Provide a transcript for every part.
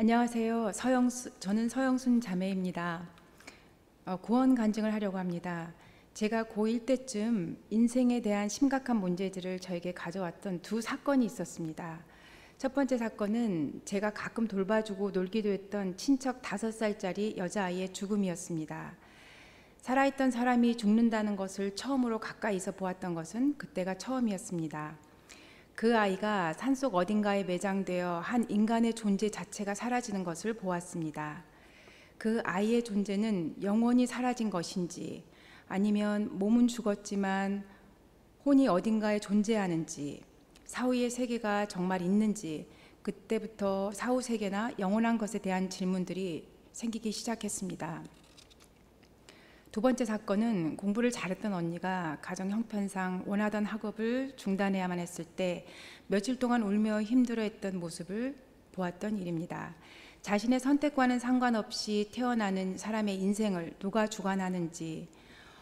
안녕하세요. 저는 서영순 자매입니다. 구원 간증을 하려고 합니다. 제가 고1 때쯤 인생에 대한 심각한 문제들을 저에게 가져왔던 두 사건이 있었습니다. 첫 번째 사건은 제가 가끔 돌봐주고 놀기도 했던 친척 5살짜리 여자아이의 죽음이었습니다. 살아있던 사람이 죽는다는 것을 처음으로 가까이서 보았던 것은 그때가 처음이었습니다. 그 아이가 산속 어딘가에 매장되어 한 인간의 존재 자체가 사라지는 것을 보았습니다. 그 아이의 존재는 영원히 사라진 것인지 아니면 몸은 죽었지만 혼이 어딘가에 존재하는지 사후의 세계가 정말 있는지 그때부터 사후 세계나 영원한 것에 대한 질문들이 생기기 시작했습니다. 두 번째 사건은 공부를 잘했던 언니가 가정 형편상 원하던 학업을 중단해야만 했을 때 며칠 동안 울며 힘들어했던 모습을 보았던 일입니다. 자신의 선택과는 상관없이 태어나는 사람의 인생을 누가 주관하는지,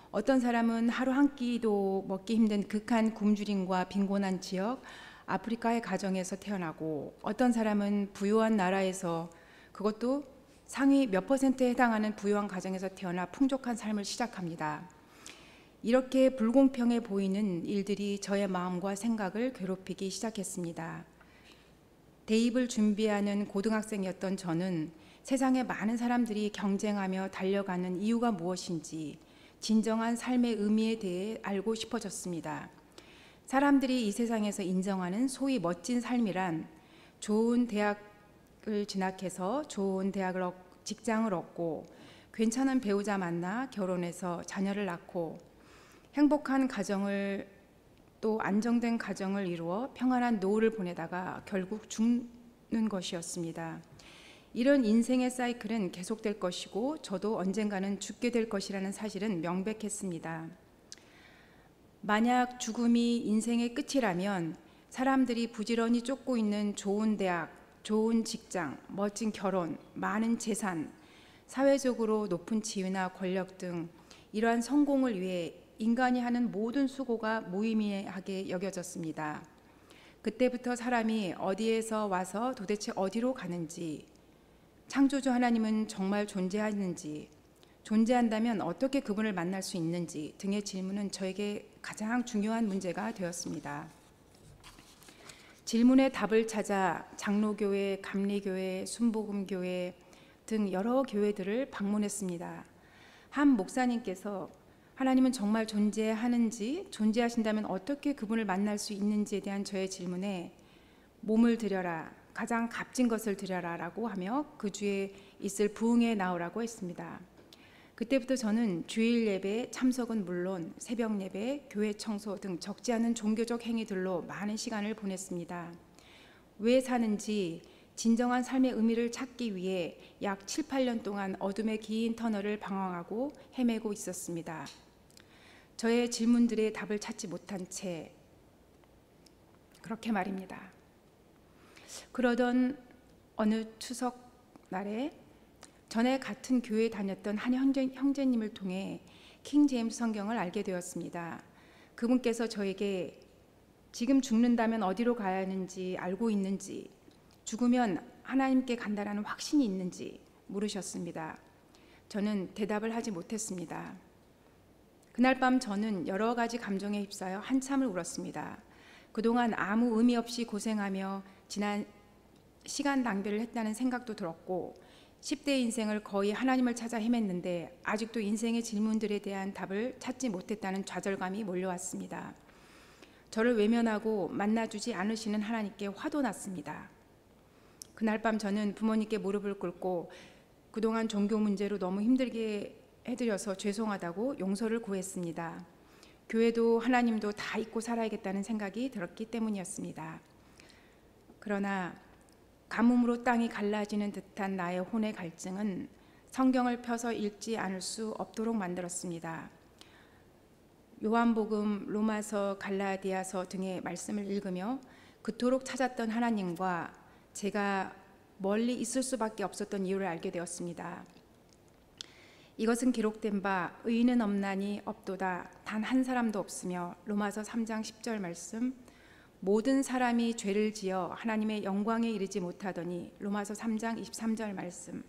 어떤 사람은 하루 한 끼도 먹기 힘든 극한 굶주림과 빈곤한 지역 아프리카의 가정에서 태어나고, 어떤 사람은 부유한 나라에서, 그것도 상위 몇 %에 해당하는 부유한 가정에서 태어나 풍족한 삶을 시작합니다. 이렇게 불공평해 보이는 일들이 저의 마음과 생각을 괴롭히기 시작했습니다. 대입을 준비하는 고등학생이었던 저는 세상에 많은 사람들이 경쟁하며 달려가는 이유가 무엇인지 진정한 삶의 의미에 대해 알고 싶어졌습니다. 사람들이 이 세상에서 인정하는 소위 멋진 삶이란 좋은 대학을 진학해서 좋은 직장을 얻고 괜찮은 배우자 만나 결혼해서 자녀를 낳고 행복한 가정을 또 안정된 가정을 이루어 평안한 노후를 보내다가 결국 죽는 것이었습니다. 이런 인생의 사이클은 계속될 것이고 저도 언젠가는 죽게 될 것이라는 사실은 명백했습니다. 만약 죽음이 인생의 끝이라면 사람들이 부지런히 쫓고 있는 좋은 대학, 좋은 직장, 멋진 결혼, 많은 재산, 사회적으로 높은 지위나 권력 등 이러한 성공을 위해 인간이 하는 모든 수고가 무의미하게 여겨졌습니다. 그때부터 사람이 어디에서 와서 도대체 어디로 가는지, 창조주 하나님은 정말 존재하는지, 존재한다면 어떻게 그분을 만날 수 있는지 등의 질문은 저에게 가장 중요한 문제가 되었습니다. 질문의 답을 찾아 장로교회, 감리교회, 순복음교회 등 여러 교회들을 방문했습니다. 한 목사님께서 하나님은 정말 존재하는지, 존재하신다면 어떻게 그분을 만날 수 있는지에 대한 저의 질문에 몸을 드려라, 가장 값진 것을 드려라 라고 하며 그 주에 있을 부흥에 나오라고 했습니다. 그때부터 저는 주일 예배 참석은 물론 새벽 예배, 교회 청소 등 적지 않은 종교적 행위들로 많은 시간을 보냈습니다. 왜 사는지 진정한 삶의 의미를 찾기 위해 약 7, 8년 동안 어둠의 긴 터널을 방황하고 헤매고 있었습니다. 저의 질문들의 답을 찾지 못한 채 그렇게 말입니다. 그러던 어느 추석 날에 전에 같은 교회에 다녔던 한 형제님을 통해 킹 제임스 성경을 알게 되었습니다. 그분께서 저에게 지금 죽는다면 어디로 가야 하는지 알고 있는지, 죽으면 하나님께 간다라는 확신이 있는지 물으셨습니다. 저는 대답을 하지 못했습니다. 그날 밤 저는 여러 가지 감정에 휩싸여 한참을 울었습니다. 그동안 아무 의미 없이 고생하며 지난 시간 낭비를 했다는 생각도 들었고 10대 인생을 거의 하나님을 찾아 헤맸는데 아직도 인생의 질문들에 대한 답을 찾지 못했다는 좌절감이 몰려왔습니다. 저를 외면하고 만나주지 않으시는 하나님께 화도 났습니다. 그날 밤 저는 부모님께 무릎을 꿇고 그동안 종교 문제로 너무 힘들게 해드려서 죄송하다고 용서를 구했습니다. 교회도 하나님도 다 잊고 살아야겠다는 생각이 들었기 때문이었습니다. 그러나 가뭄으로 땅이 갈라지는 듯한 나의 혼의 갈증은 성경을 펴서 읽지 않을 수 없도록 만들었습니다. 요한복음, 로마서, 갈라디아서 등의 말씀을 읽으며 그토록 찾았던 하나님과 제가 멀리 있을 수밖에 없었던 이유를 알게 되었습니다. 이것은 기록된 바 의인은 없나니 없도다 단 한 사람도 없으며 로마서 3장 10절 말씀, 모든 사람이 죄를 지어 하나님의 영광에 이르지 못하더니. 로마서 3장 23절 말씀.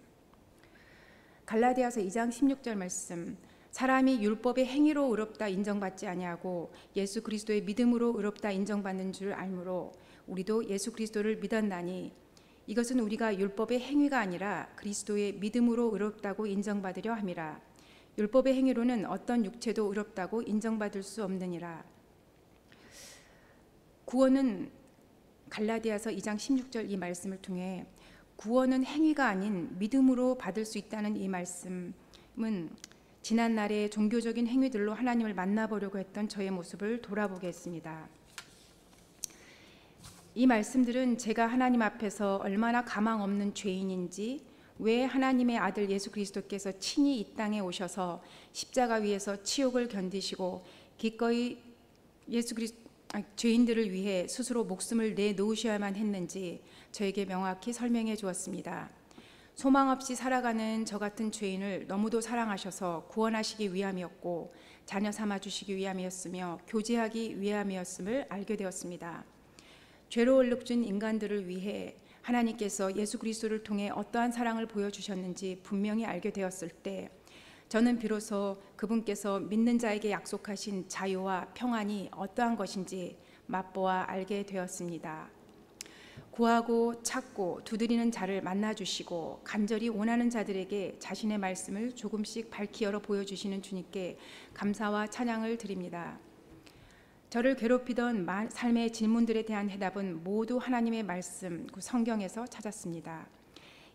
갈라디아서 2장 16절 말씀. 사람이 율법의 행위로 의롭다 인정받지 아니하고 예수 그리스도의 믿음으로 의롭다 인정받는 줄 알므로 우리도 예수 그리스도를 믿었나니 이것은 우리가 율법의 행위가 아니라 그리스도의 믿음으로 의롭다고 인정받으려 함이라. 율법의 행위로는 어떤 육체도 의롭다고 인정받을 수 없느니라. 구원은 갈라디아서 2장 16절 이 말씀을 통해 구원은 행위가 아닌 믿음으로 받을 수 있다는 이 말씀은 지난날의 종교적인 행위들로 하나님을 만나보려고 했던 저의 모습을 돌아보게 했습니다. 이 말씀들은 제가 하나님 앞에서 얼마나 가망 없는 죄인인지, 왜 하나님의 아들 예수 그리스도께서 친히 이 땅에 오셔서 십자가 위에서 치욕을 견디시고 기꺼이 죄인들을 위해 스스로 목숨을 내놓으셔야만 했는지 저에게 명확히 설명해 주었습니다. 소망 없이 살아가는 저 같은 죄인을 너무도 사랑하셔서 구원하시기 위함이었고 자녀 삼아 주시기 위함이었으며 교제하기 위함이었음을 알게 되었습니다. 죄로 얼룩진 인간들을 위해 하나님께서 예수 그리스도를 통해 어떠한 사랑을 보여주셨는지 분명히 알게 되었을 때 저는 비로소 그분께서 믿는 자에게 약속하신 자유와 평안이 어떠한 것인지 맛보아 알게 되었습니다. 구하고 찾고 두드리는 자를 만나주시고 간절히 원하는 자들에게 자신의 말씀을 조금씩 밝히 열어 보여주시는 주님께 감사와 찬양을 드립니다. 저를 괴롭히던 삶의 질문들에 대한 해답은 모두 하나님의 말씀, 그 성경에서 찾았습니다.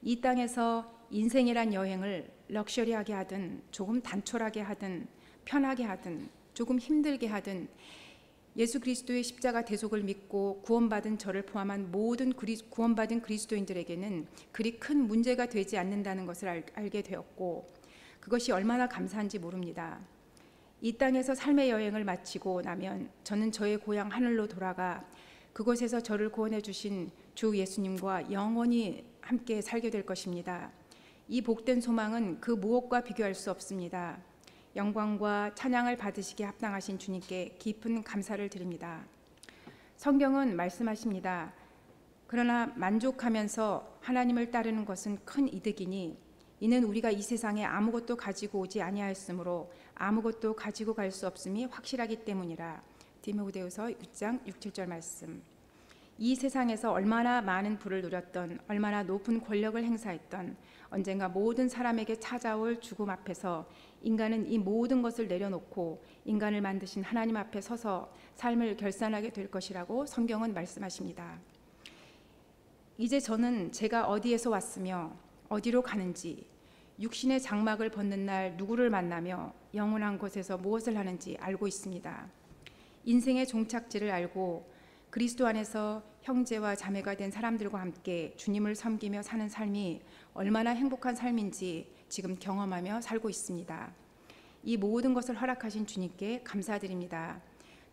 이 땅에서 인생이란 여행을 럭셔리하게 하든 조금 단촐하게 하든 편하게 하든 조금 힘들게 하든 예수 그리스도의 십자가 대속을 믿고 구원받은 저를 포함한 모든 구원받은 그리스도인들에게는 그리 큰 문제가 되지 않는다는 것을 알게 되었고 그것이 얼마나 감사한지 모릅니다. 이 땅에서 삶의 여행을 마치고 나면 저는 저의 고향 하늘로 돌아가 그곳에서 저를 구원해 주신 주 예수님과 영원히 함께 살게 될 것입니다. 이 복된 소망은 그 무엇과 비교할 수 없습니다. 영광과 찬양을 받으시기에 합당하신 주님께 깊은 감사를 드립니다. 성경은 말씀하십니다. 그러나 만족하면서 하나님을 따르는 것은 큰 이득이니 이는 우리가 이 세상에 아무것도 가지고 오지 아니하였으므로 아무것도 가지고 갈 수 없음이 확실하기 때문이라. 디모데후서 6장 6, 7절 말씀. 이 세상에서 얼마나 많은 부를 누렸던, 얼마나 높은 권력을 행사했던, 언젠가 모든 사람에게 찾아올 죽음 앞에서 인간은 이 모든 것을 내려놓고 인간을 만드신 하나님 앞에 서서 삶을 결산하게 될 것이라고 성경은 말씀하십니다. 이제 저는 제가 어디에서 왔으며 어디로 가는지, 육신의 장막을 벗는 날 누구를 만나며 영원한 곳에서 무엇을 하는지 알고 있습니다. 인생의 종착지를 알고 그리스도 안에서 형제와 자매가 된 사람들과 함께 주님을 섬기며 사는 삶이 얼마나 행복한 삶인지 지금 경험하며 살고 있습니다. 이 모든 것을 허락하신 주님께 감사드립니다.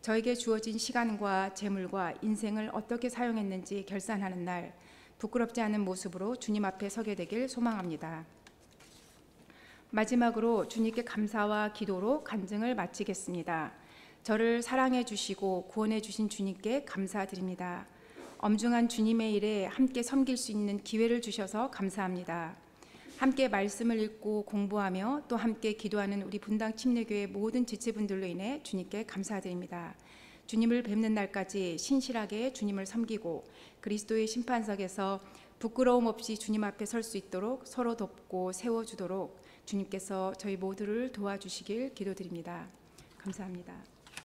저에게 주어진 시간과 재물과 인생을 어떻게 사용했는지 결산하는 날 부끄럽지 않은 모습으로 주님 앞에 서게 되길 소망합니다. 마지막으로 주님께 감사와 기도로 간증을 마치겠습니다. 저를 사랑해 주시고 구원해 주신 주님께 감사드립니다. 엄중한 주님의 일에 함께 섬길 수 있는 기회를 주셔서 감사합니다. 함께 말씀을 읽고 공부하며 또 함께 기도하는 우리 분당 침례교회 모든 지체분들로 인해 주님께 감사드립니다. 주님을 뵙는 날까지 신실하게 주님을 섬기고 그리스도의 심판석에서 부끄러움 없이 주님 앞에 설 수 있도록 서로 돕고 세워주도록 주님께서 저희 모두를 도와주시길 기도드립니다. 감사합니다.